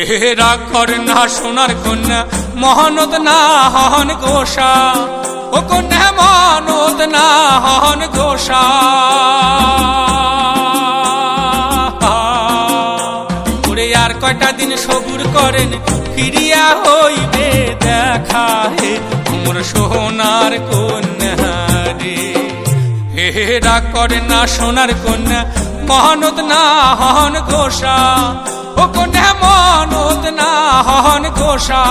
হে রাগ করে না সোনার কন্যা মহানদ না হন গোসা, ও কন্যা মহানদ না হন গোসা। ওরে আর কয়টা দিন সবুর করেন ফিরিয়া হইবে দেখা, হে মোর সোনার কন্যা রে। হে রাগ করে না সোনার কন্যা মহানদ না হন গোসা, ও কন্যা মহানদ না হন গোসা।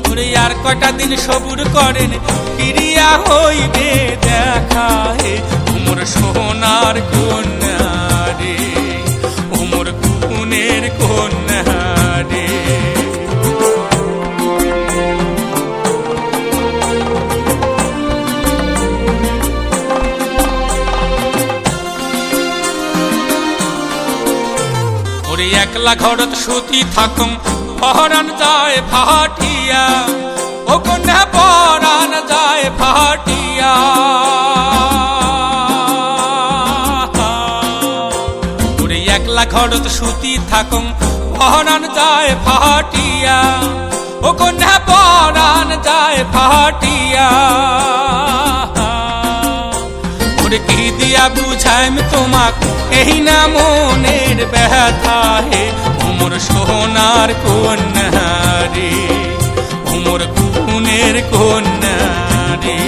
ওরে আর কয়টা দিন সবুর করেন ফিরিয়া হইবে দেখা, হে মোর সোনার কন্যা রে, ও মোর গুণের কন্যা রে। একলা ঘরত সুতি থাকুম পরাণ যায় ফাটিয়া, ও কন্যা পরাণ যায় ফাটিয়া। ওরে একলা ঘরত সুতি থাকুম পরাণ যায় ফাটিয়া, ও কন্যা পরাণ যায় ফাটিয়া। ওরে কি দিয়া বুঝাইম তোমাক এই না মনের ব্যথা, হে মোর সোনার কন্যা রে, মোর গুণের কন্যা রে।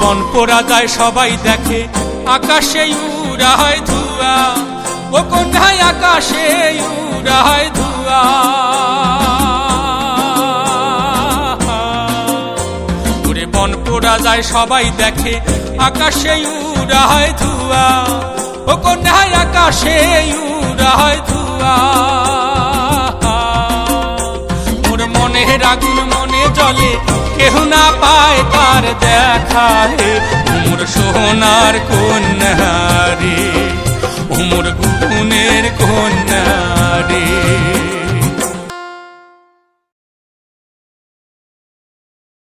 বন পোড়া যায় সবাই দেখে আকাশে উড়ায় ধুয়া, ও কন্যায় আকাশে উড়ায় ধুয়া। ওরে বন পোড়া যায় সবাই দেখে আকাশে উড়ায় ধুয়া, ও কন্যায় আকাশে উড়ায় ধুয়া। মোর মনের আগুন মনে জ্বলে কেহ না পায় তার দেখা, হে মোর সোনার কন্যা রে, মোর গুণের কন্যা